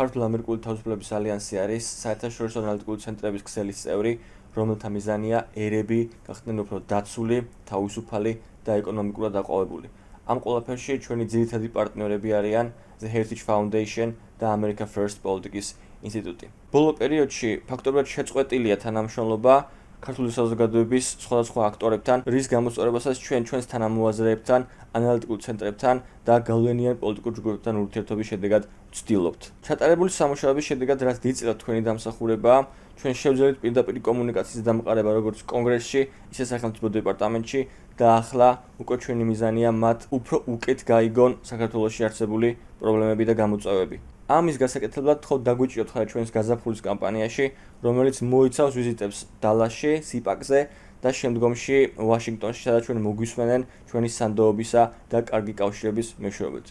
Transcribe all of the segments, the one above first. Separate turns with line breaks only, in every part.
ქართულ-ამერიკული თავისუფლების ალიანსი არის საერთაშორისო ანალიტიკური ცენტრების ქსელის წევრი, რომელთა მიზანია ერები გახდნენ უფრო დაცული, თავისუფალი და ეკონომიკურად დაყოლებული. ამ ყველაფერში ჩვენი ძირითადი პარტნიორები არიან The Heritage Foundation და America First პოლიტიკის ინსტიტუტი. ბოლო პერიოდში ფაქტობრივად შეწყვეტილია თანამშრომლობა ქართული საზოგადოების სხვადასხვა აქტორებთან, რის გამოსწორებასაც ჩვენს თანამოაზრეებთან, ანალიტიკურ ცენტრებთან და გავლენიან პოლიტიკურ ჯგუფებთან ურთიერთობის შედეგად ვცდილობთ. ჩატარებული სამუშაოების შედეგად, რაც დიდწილად თქვენი დამსახურებაა, ჩვენ შევძლებთ პირდაპირ კომუნიკაციის დამყარება როგორც კონგრესში, ისე სახელმწიფო დეპარტამენტში და ახლა უკვე ჩვენი მიზანია მათ უფრო უკეთ გაიგონ საქართველოში არსებული პრობლემები და გამოწვევები. ამის გასაკეთებლად თხოვთ დაგვიჭიროთ ხარ ჩვენს გაზაფხულის კამპანიაში, რომელიც მოიცავს ვიზიტებს დალასში, სიპაკზე და შემდგომში ვაშინგტონში, სადაც ჩვენ მოგვისმენენ ჩვენი სანდოობისა და კარგი კავშირების მეშვეობით.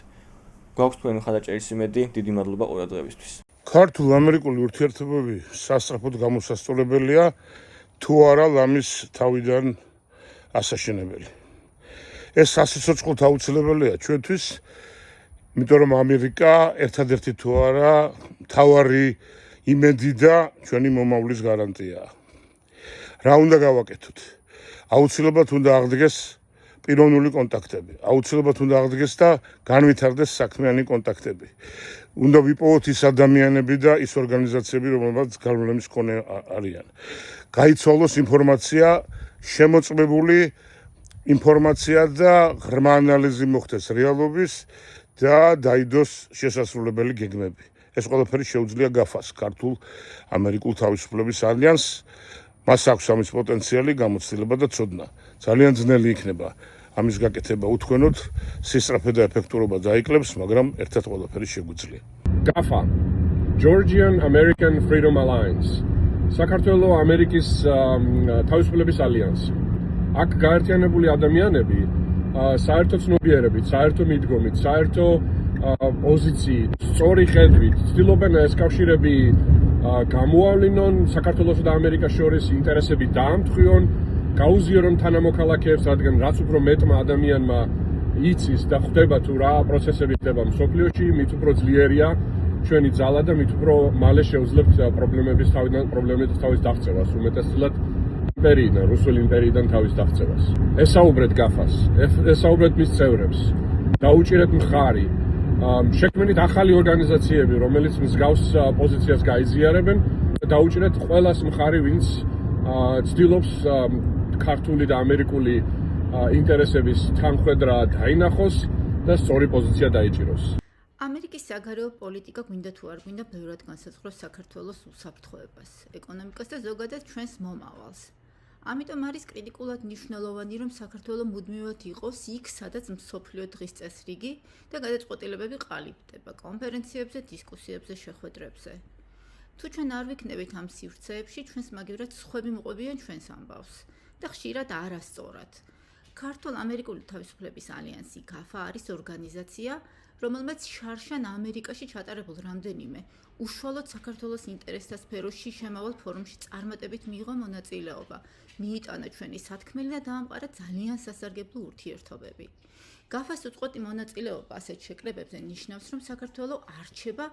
გვაქვს თქვენი მხარდაჭერის იმედი, დიდი მადლობა ყურადღებისთვის.
ქართულ-ამერიკული ურთიერთობები სასწრაფოდ გამოსასწორებელია, თუ არა ლამის თავიდან ასაშენებელი. ეს სასიცოცხლოდ აუცილებელია ჩვენთვის, იმიტომ რომ ამერიკა ერთადერთი თუ არა მთავარი იმედი და ჩვენი მომავლის გარანტიაა. რა უნდა გავაკეთოთ? აუცილებლად უნდა აღდგეს პიროვნული კონტაქტები. აუცილებლად უნდა აღდგეს და განვითარდეს საქმიანი კონტაქტები. უნდა ვიპოვოთ ის ადამიანები და ის ორგანიზაციები, რომლებიც გავლენის მქონე არიან. გაიცვალოს ინფორმაცია, შემოწმებული ინფორმაცია და ღრმა ანალიზი მოხდეს რეალობის და დაიდოს შესასრულებელი გეგმები. ეს ყველაფერი შეუძლია გაფას ქართულ-ამერიკულ თავისუფლების ალიანსს. მას აქვს ამის პოტენციალი, გამოცდილება და ცოდნა. ძალიან ძნელი იქნება ამის გაკეთება უთქვენოდ, სისწრაფე და ეფექტურობა დაიკლებს, მაგრამ ერთად ყველაფერი შეგვიძლია.
GAFA, Georgian American Freedom Alliance, საქართველო-ამერიკის თავისუფლების ალიანსი. აქ გაერთიანებული ადამიანები საერთო ცნობიერებით, საერთო მიდგომით, საერთო პოზიციით, სწორი ხედვით ცდილობენ ეს კავშირები გამოავლინონ საქართველოსა და ამერიკას შორის ინტერესები დაამტყიონ, გაუზიარონ თანამოქალაქეებს, რადგან რაც უფრო მეტმა ადამიანმა იცის და ხვდება თუ რა პროცესები ხდება მსოფლიოში, მით უფრო ძლიერია ჩვენი ძალა და მით უფრო მალე შევძლებთ პრობლემების თავის დაღწევას, უმეტესწილად იმპერიიდან, რუსული იმპერიიდან თავის დაღწევას. ესაუბრეთ GAFA-ს, ესაუბრეთ მის წევრებს, დაუჭირეთ მხარი. შექმნით ახალი ორგანიზაციები, რომელიც მსგავს პოზიციას გაიზიარებენ და დაუჭირეთ ყველას მხარი, ვინც ცდილობს ქართული და ამერიკული ინტერესების თანხვედრა დაინახოს და სწორი პოზიცია დაიჭიროს.
ამერიკის საგარეო პოლიტიკა გვინდა თუ არ გვინდა ბევრად განსაზღვროს საქართველოს უსაფრთხოებას, ეკონომიკას და ზოგადად ჩვენს მომავალს. ამიტომ არის კრიტიკულად მნიშვნელოვანი, რომ საქართველო მუდმივად იყოს იქ, სადაც მსოფლიო დღის წესრიგი და გადაწყვეტილებები ყალიბდება კონფერენციებზე, დისკუსიებზე, შეხვედრებზე. თუ ჩვენ არ ვიქნებით ამ სივრცეებში, ჩვენს მაგივრად სხვები მოყვებიან ჩვენს ამბავს და ხშირად არასწორად. ქართულ-ამერიკული თავისუფლების ალიანსი GAFA არის ორგანიზაცია, რომელმაც შარშან ამერიკაში ჩატარებულ რამდენიმე უშუალოდ საქართველოს ინტერესთა სფეროში შემავალ ფორუმში წარმატებით მიიღო მონაწილეობა, მიიტანა ჩვენი სათქმელი და დაამყარა ძალიან სასარგებლო ურთიერთობები. GAFA-ს უწყვეტი მონაწილეობა ასეთ შეკრებებზე ნიშნავს, რომ საქართველო არჩება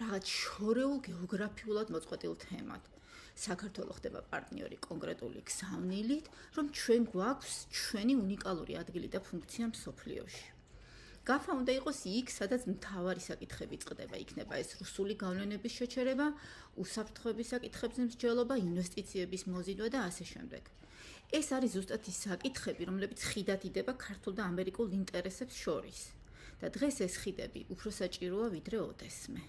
რაღაც შორეულ გეოგრაფიულად მოწყვეტილ თემად. საქართველო ხდება პარტნიორი კონკრეტული გზავნილით, რომ ჩვენ გვაქვს ჩვენი უნიკალური ადგილი და ფუნქცია მსოფლიოში. GAFA უნდა იყოს იქ, სადაც მთავარი საკითხები წყდება, იქნება ეს რუსული გავლენების შეჩერება, უსაფრთხოების საკითხებზე მსჯელობა, ინვესტიციების მოზიდვა და ასე შემდეგ. ეს არის ზუსტად ის საკითხები, რომლებიც ხიდად იდება ქართულ და ამერიკულ ინტერესებს შორის. და დღეს ეს ხიდები უფრო საჭიროა ვიდრე ოდესმე.